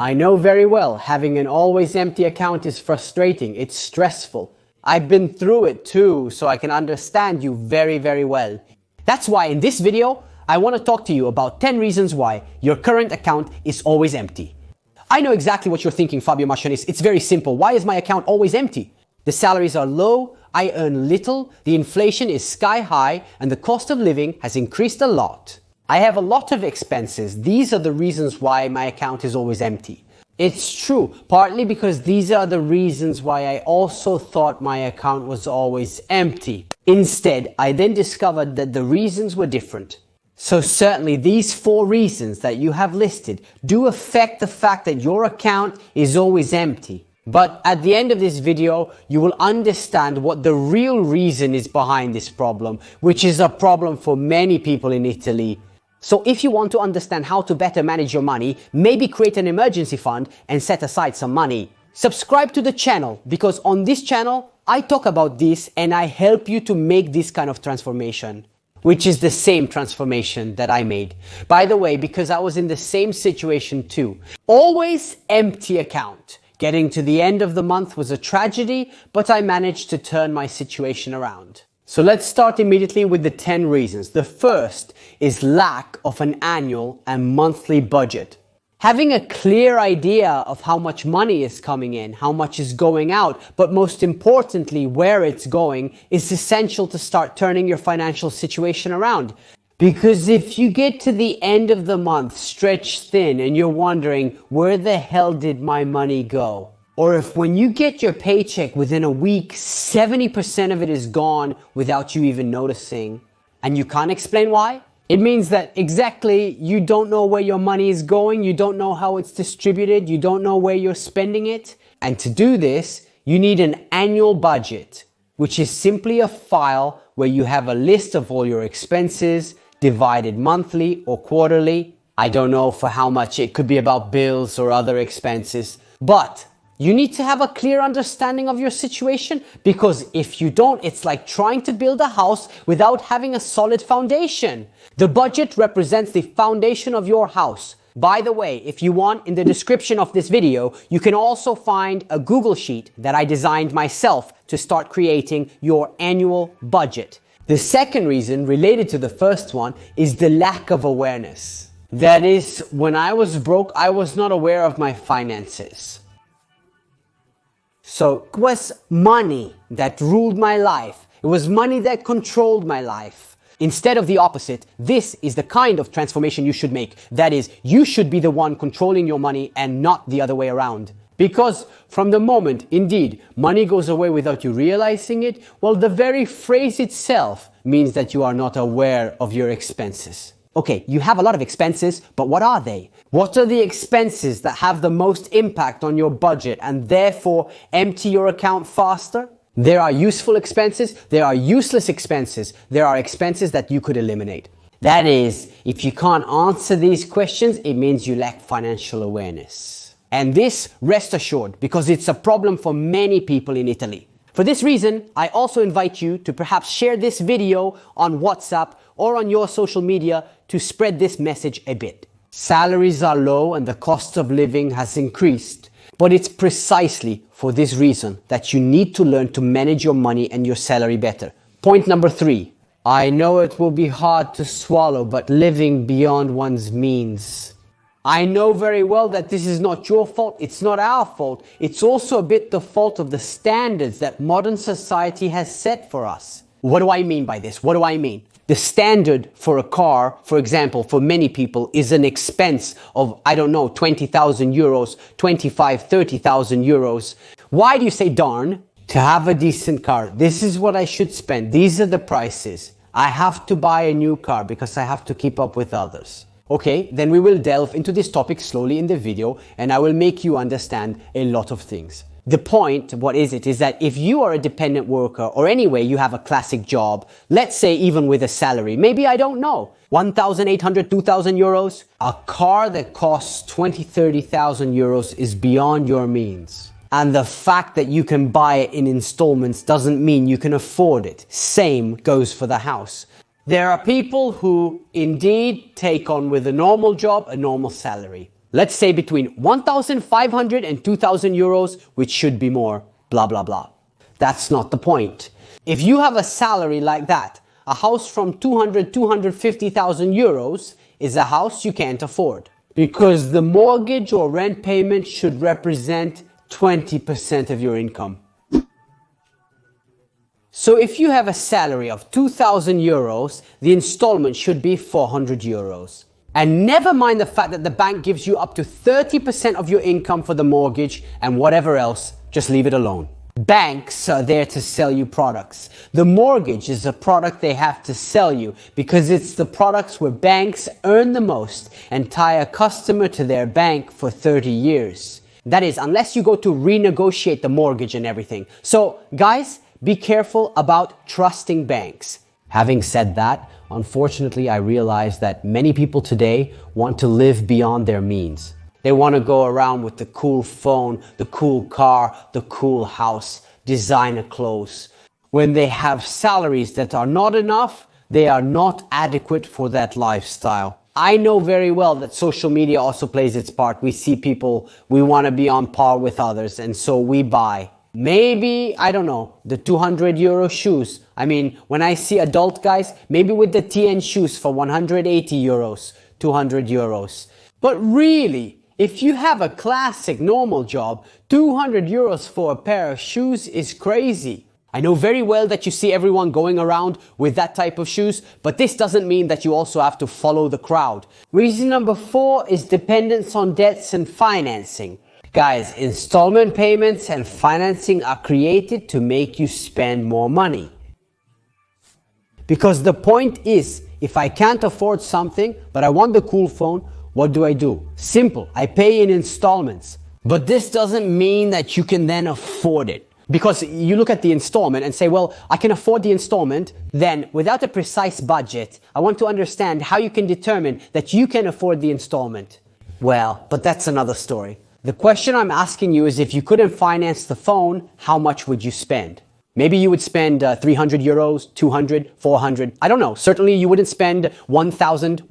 I know very well having an always empty account is frustrating, it's stressful. I've been through it too, so I can understand you very, very well. That's why in this video, I want to talk to you about 10 reasons why your current account is always empty. I know exactly what you're thinking, Fabio Machonis. It's very simple. Why is my account always empty? The salaries are low, I earn little, the inflation is sky high, and the cost of living has increased a lot. I have a lot of expenses. These are the reasons why my account is always empty. It's true, partly because these are the reasons why I also thought my account was always empty. Instead, I then discovered that the reasons were different. So certainly these 4 reasons that you have listed do affect the fact that your account is always empty. But at the end of this video, you will understand what the real reason is behind this problem, which is a problem for many people in Italy. So if you want to understand how to better manage your money, maybe create an emergency fund and set aside some money. Subscribe to the channel, because on this channel, I talk about this and I help you to make this kind of transformation, which is the same transformation that I made. By the way, because I was in the same situation too. Always empty account. Getting to the end of the month was a tragedy, but I managed to turn my situation around. So let's start immediately with the 10 reasons. The first is lack of an annual and monthly budget. Having a clear idea of how much money is coming in, how much is going out, but most importantly, where it's going, is essential to start turning your financial situation around. Because if you get to the end of the month stretched thin and you're wondering, where the hell did my money go? Or if when you get your paycheck within a week, 70% of it is gone without you even noticing, and you can't explain why, it means that exactly you don't know where your money is going, you don't know how it's distributed, you don't know where you're spending it. And to do this, you need an annual budget, which is simply a file where you have a list of all your expenses, divided monthly or quarterly. I don't know for how much, it could be about bills or other expenses, but you need to have a clear understanding of your situation, because if you don't, it's like trying to build a house without having a solid foundation. The budget represents the foundation of your house. By the way, if you want, in the description of this video, you can also find a Google Sheet that I designed myself to start creating your annual budget. The second reason, related to the first one, is the lack of awareness. That is, when I was broke, I was not aware of my finances. So it was money that ruled my life. It was money that controlled my life. Instead of the opposite, this is the kind of transformation you should make. That is, you should be the one controlling your money and not the other way around. Because from the moment, indeed, money goes away without you realizing it, well, the very phrase itself means that you are not aware of your expenses. Okay, you have a lot of expenses, but what are they? What are the expenses that have the most impact on your budget and therefore empty your account faster? There are useful expenses, there are useless expenses, there are expenses that you could eliminate. That is, if you can't answer these questions, it means you lack financial awareness. And this, rest assured, because it's a problem for many people in Italy. For this reason, I also invite you to perhaps share this video on WhatsApp or on your social media to spread this message a bit. Salaries are low and the cost of living has increased. But it's precisely for this reason that you need to learn to manage your money and your salary better. Point number 3. I know it will be hard to swallow, but living beyond one's means. I know very well that this is not your fault, it's not our fault. It's also a bit the fault of the standards that modern society has set for us. What do I mean by this? What do I mean? The standard for a car, for example, for many people is an expense of, I don't know, 20,000 euros, 25, 30,000 euros. Why do you say darn? To have a decent car, this is what I should spend. These are the prices. I have to buy a new car because I have to keep up with others. Okay, then we will delve into this topic slowly in the video and I will make you understand a lot of things. The point, what is it, is that if you are a dependent worker or anyway you have a classic job, let's say even with a salary, maybe I don't know, 1,800, 2,000 euros, a car that costs 20, 30,000 euros is beyond your means. And the fact that you can buy it in installments doesn't mean you can afford it. Same goes for the house. There are people who indeed take on with a normal job, a normal salary. Let's say between 1,500 and 2,000 euros, which should be more, blah, blah, blah. That's not the point. If you have a salary like that, a house from 250,000 euros is a house you can't afford, because the mortgage or rent payment should represent 20% of your income. So if you have a salary of 2,000 euros, the installment should be 400 euros. And never mind the fact that the bank gives you up to 30% of your income for the mortgage and whatever else, just leave it alone. Banks are there to sell you products. The mortgage is a product they have to sell you because it's the products where banks earn the most and tie a customer to their bank for 30 years. That is, unless you go to renegotiate the mortgage and everything. So, guys, be careful about trusting banks. Having said that, unfortunately, I realize that many people today want to live beyond their means. They want to go around with the cool phone, the cool car, the cool house, designer clothes. When they have salaries that are not enough, they are not adequate for that lifestyle. I know very well that social media also plays its part. We see people, we want to be on par with others, and so we buy. Maybe, I don't know, the 200 euro shoes. I mean, when I see adult guys, maybe with the TN shoes for 180 euros, 200 euros. But really, if you have a classic normal job, 200 euros for a pair of shoes is crazy. I know very well that you see everyone going around with that type of shoes, but this doesn't mean that you also have to follow the crowd. Reason number 4 is dependence on debts and financing. Guys, installment payments and financing are created to make you spend more money. Because the point is, if I can't afford something, but I want the cool phone, what do? Simple, I pay in installments. But this doesn't mean that you can then afford it. Because you look at the installment and say, well, I can afford the installment. Then, without a precise budget, I want to understand how you can determine that you can afford the installment. Well, but that's another story. The question I'm asking you is, if you couldn't finance the phone, how much would you spend? Maybe you would spend 300 euros, 200, 400. I don't know. Certainly you wouldn't spend 1,000,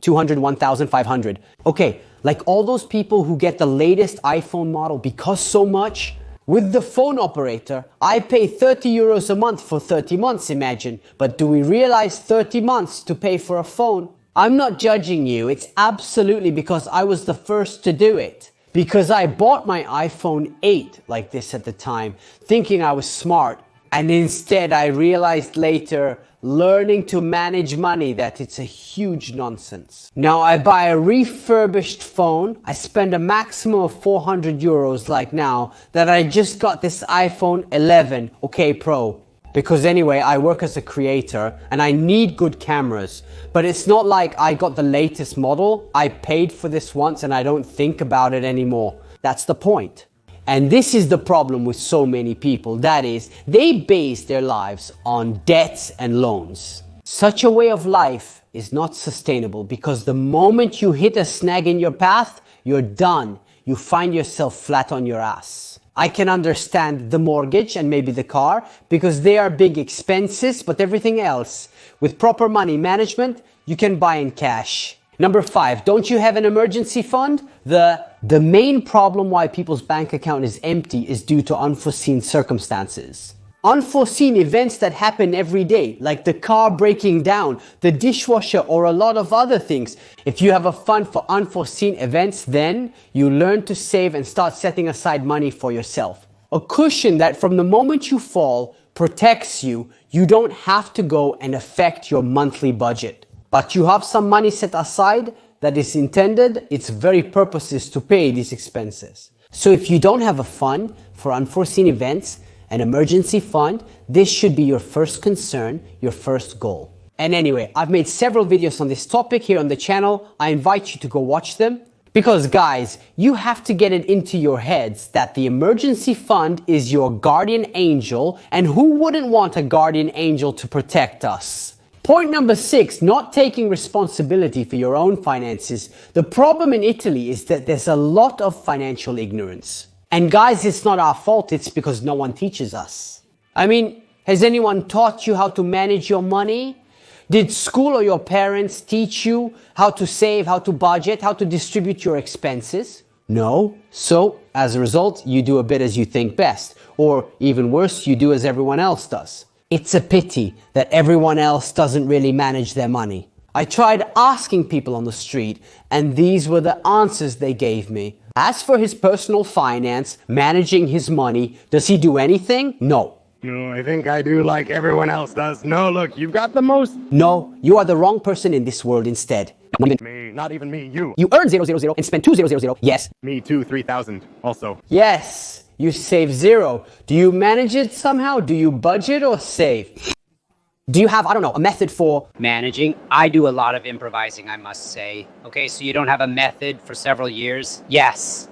200, 1,500. Okay, like all those people who get the latest iPhone model because so much. With the phone operator, I pay 30 euros a month for 30 months, imagine. But do we realize 30 months to pay for a phone? I'm not judging you. It's absolutely because I was the first to do it. Because I bought my iPhone 8 like this at the time, thinking I was smart. And instead I realized later, learning to manage money, that it's a huge nonsense. Now I buy a refurbished phone, I spend a maximum of 400 euros like now, that I just got this iPhone 11, okay, Pro. Because anyway, I work as a creator and I need good cameras. But it's not like I got the latest model. I paid for this once and I don't think about it anymore. That's the point. And this is the problem with so many people. That is, they base their lives on debts and loans. Such a way of life is not sustainable because the moment you hit a snag in your path, you're done. You find yourself flat on your ass. I can understand the mortgage and maybe the car because they are big expenses, but everything else, with proper money management, you can buy in cash. Number 5, don't you have an emergency fund? The main problem why people's bank account is empty is due to unforeseen circumstances. Unforeseen events that happen every day, like the car breaking down, the dishwasher, or a lot of other things. If you have a fund for unforeseen events, then you learn to save and start setting aside money for yourself. A cushion that from the moment you fall protects you. You don't have to go and affect your monthly budget. But you have some money set aside that is intended, its very purpose is to pay these expenses. So if you don't have a fund for unforeseen events, an emergency fund, this should be your first concern, your first goal. And anyway, I've made several videos on this topic here on the channel. I invite you to go watch them. Because guys, you have to get it into your heads that the emergency fund is your guardian angel, and who wouldn't want a guardian angel to protect us? Point number 6, not taking responsibility for your own finances. The problem in Italy is that there's a lot of financial ignorance. And guys, it's not our fault, it's because no one teaches us. I mean, has anyone taught you how to manage your money? Did school or your parents teach you how to save, how to budget, how to distribute your expenses? No. So, as a result, you do a bit as you think best. Or even worse, you do as everyone else does. It's a pity that everyone else doesn't really manage their money. I tried asking people on the street, and these were the answers they gave me. As for his personal finance, managing his money, does he do anything? No. No, I think I do like everyone else does. No, look, you've got the most. No, you are the wrong person in this world instead. Me, not even me, you. You earn 000 and spend 2000. Yes. Me too, 3,000 also. Yes, you save 0. Do you manage it somehow? Do you budget or save? Do you have, I don't know, a method for managing? I do a lot of improvising, I must say. Okay, so you don't have a method for several years? Yes.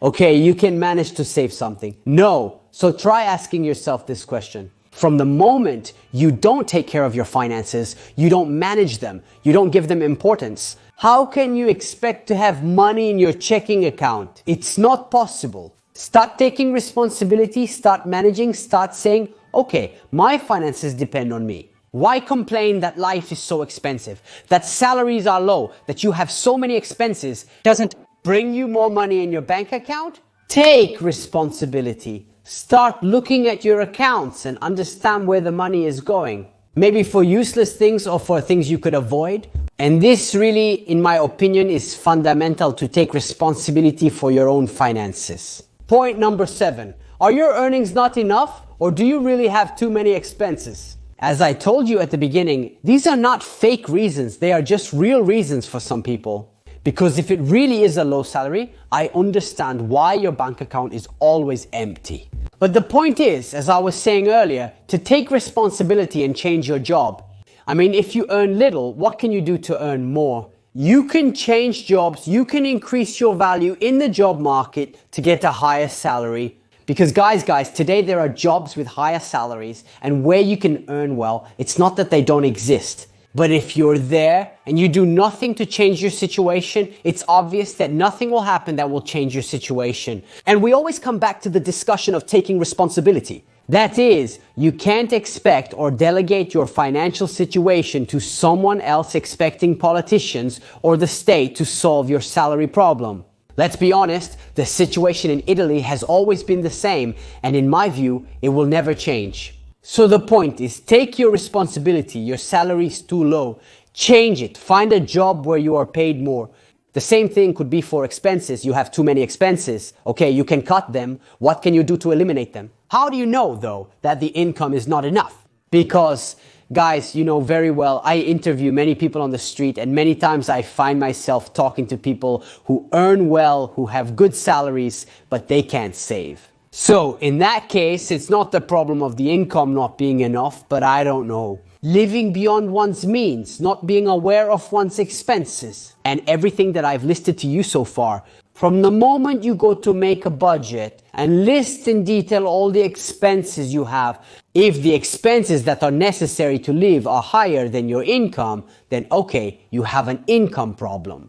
Okay, you can manage to save something. No. So try asking yourself this question. From the moment you don't take care of your finances, you don't manage them, you don't give them importance, how can you expect to have money in your checking account? It's not possible. Start taking responsibility, start managing, start saying, okay, my finances depend on me. Why complain that life is so expensive, that salaries are low, that you have so many expenses? Doesn't bring you more money in your bank account? Take responsibility. Start looking at your accounts and understand where the money is going. Maybe for useless things or for things you could avoid. And this really, in my opinion, is fundamental to take responsibility for your own finances. Point number 7. Are your earnings not enough, or do you really have too many expenses? As I told you at the beginning, these are not fake reasons. They are just real reasons for some people. Because if it really is a low salary, I understand why your bank account is always empty. But the point is, as I was saying earlier, to take responsibility and change your job. I mean, if you earn little, what can you do to earn more? You can change jobs, you can increase your value in the job market to get a higher salary. Because guys, today there are jobs with higher salaries and where you can earn well. It's not that they don't exist. But if you're there and you do nothing to change your situation, it's obvious that nothing will happen that will change your situation. And we always come back to the discussion of taking responsibility. That is, you can't expect or delegate your financial situation to someone else expecting politicians or the state to solve your salary problem. Let's be honest, the situation in Italy has always been the same, and in my view, it will never change. So the point is, take your responsibility. Your salary is too low. Change it. Find a job where you are paid more. The same thing could be for expenses. You have too many expenses. Okay, you can cut them. What can you do to eliminate them? How do you know, though, that the income is not enough? Because, guys, you know very well, I interview many people on the street, and many times I find myself talking to people who earn well, who have good salaries, but they can't save. So, in that case, it's not the problem of the income not being enough, but I don't know. Living beyond one's means, not being aware of one's expenses, and everything that I've listed to you so far. From the moment you go to make a budget and list in detail all the expenses you have, if the expenses that are necessary to live are higher than your income, then okay, you have an income problem.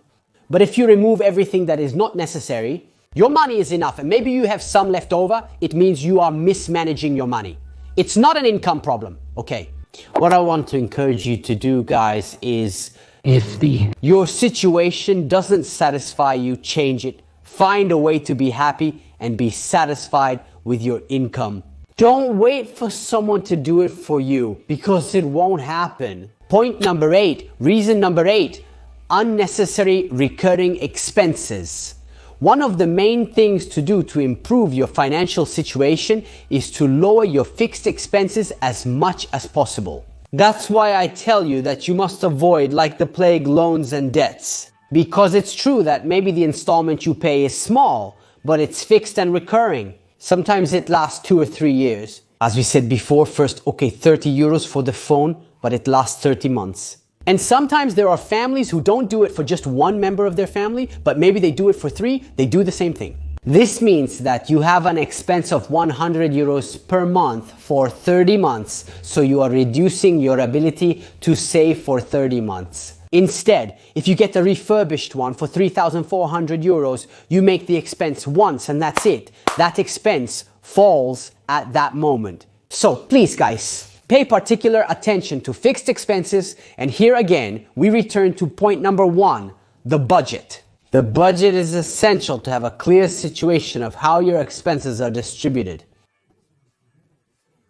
But if you remove everything that is not necessary, your money is enough, and maybe you have some left over, it means you are mismanaging your money. It's not an income problem, okay? What I want to encourage you to do, guys, is if your situation doesn't satisfy you, change it. Find a way to be happy and be satisfied with your income. Don't wait for someone to do it for you, because it won't happen. Point number 8, reason number 8, unnecessary recurring expenses. One of the main things to do to improve your financial situation is to lower your fixed expenses as much as possible. That's why I tell you that you must avoid, like the plague, loans and debts. Because it's true that maybe the installment you pay is small, but it's fixed and recurring. Sometimes it lasts 2 or 3 years. As we said before, first, okay, 30 euros for the phone, but it lasts 30 months. And sometimes there are families who don't do it for just one member of their family, but maybe they do it for 3, they do the same thing. This means that you have an expense of 100 euros per month for 30 months, so you are reducing your ability to save for 30 months. Instead, if you get a refurbished one for 3,400 euros, you make the expense once and that's it. That expense falls at that moment. So please, guys, Pay particular attention to fixed expenses, and here again, we return to point number 1, the budget. The budget is essential to have a clear situation of how your expenses are distributed.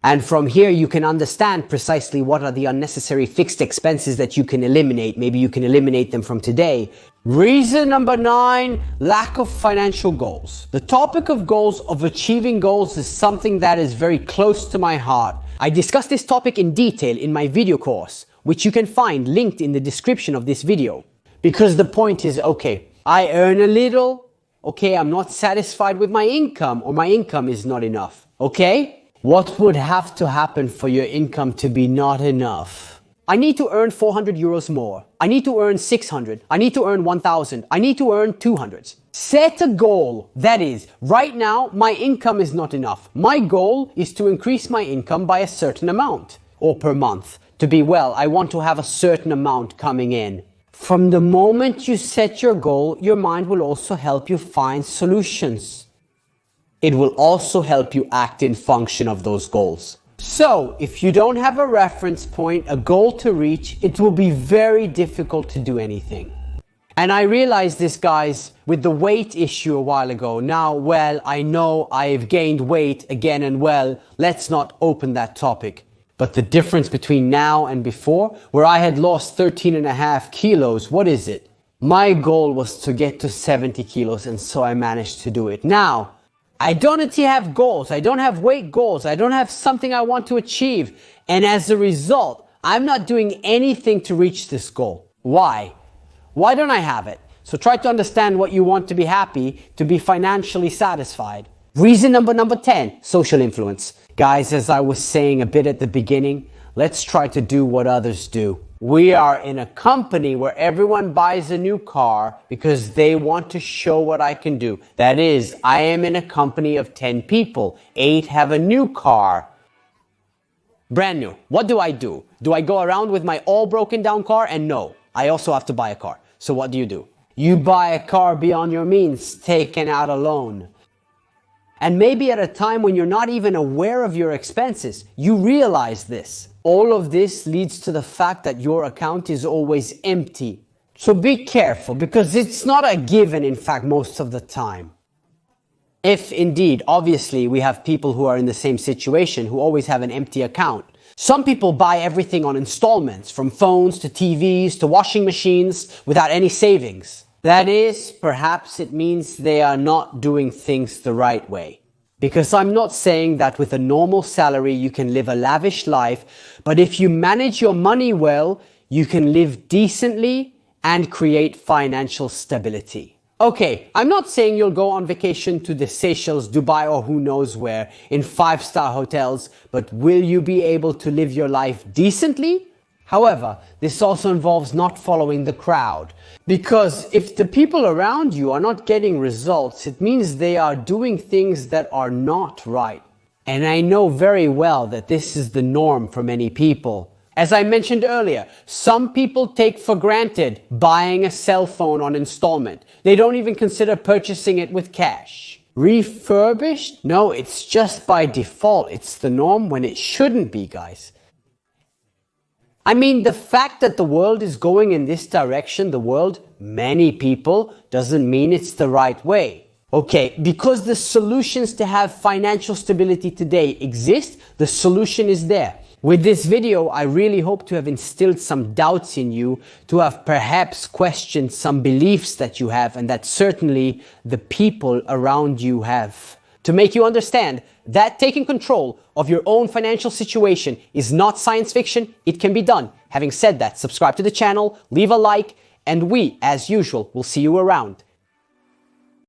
And from here, you can understand precisely what are the unnecessary fixed expenses that you can eliminate. Maybe you can eliminate them from today. Reason number 9, lack of financial goals. The topic of goals, of achieving goals, is something that is very close to my heart. I discuss this topic in detail in my video course, which you can find linked in the description of this video. Because the point is, okay, I earn a little, okay, I'm not satisfied with my income, or my income is not enough, okay? What would have to happen for your income to be not enough? I need to earn 400 euros more. I need to earn 600. I need to earn 1000. I need to earn 200. Set a goal. That is, right now, my income is not enough. My goal is to increase my income by a certain amount, or per month. To be well, I want to have a certain amount coming in. From the moment you set your goal, your mind will also help you find solutions. It will also help you act in function of those goals. So, if you don't have a reference point, a goal to reach, it will be very difficult to do anything. And I realized this, guys, with the weight issue a while ago. Now, well, I know I've gained weight again, and well, let's not open that topic. But the difference between now and before, where I had lost 13.5 kilos, what is it? My goal was to get to 70 kilos, and so I managed to do it. Now, I don't have goals. I don't have weight goals. I don't have something I want to achieve. And as a result, I'm not doing anything to reach this goal. Why? Why don't I have it? So try to understand what you want to be happy, to be financially satisfied. Reason number 10, social influence. Guys, as I was saying a bit at the beginning, let's try to do what others do. We are in a company where everyone buys a new car because they want to show what I can do. That is, I am in a company of 10 people. 8 have a new car. Brand new. What do? Do I go around with my all broken down car? And no, I also have to buy a car. So what do? You buy a car beyond your means, taken out a loan. And maybe at a time when you're not even aware of your expenses, you realize this. All of this leads to the fact that your account is always empty. So be careful, because it's not a given, in fact, most of the time. If indeed, obviously, we have people who are in the same situation, who always have an empty account. Some people buy everything on installments, from phones to TVs to washing machines, without any savings. That is, perhaps it means they are not doing things the right way. Because I'm not saying that with a normal salary you can live a lavish life, but if you manage your money well, you can live decently and create financial stability. Okay, I'm not saying you'll go on vacation to the Seychelles, Dubai, or who knows where, in 5-star hotels, but will you be able to live your life decently? However, this also involves not following the crowd. Because if the people around you are not getting results, it means they are doing things that are not right. And I know very well that this is the norm for many people. As I mentioned earlier, some people take for granted buying a cell phone on installment. They don't even consider purchasing it with cash. Refurbished? No, it's just by default. It's the norm when it shouldn't be, guys. I mean, the fact that the world is going in this direction, many people, doesn't mean it's the right way. Okay, because the solutions to have financial stability today exist, the solution is there. With this video, I really hope to have instilled some doubts in you, to have perhaps questioned some beliefs that you have and that certainly the people around you have. To make you understand that taking control of your own financial situation is not science fiction, it can be done. Having said that, subscribe to the channel, leave a like, and we, as usual, will see you around.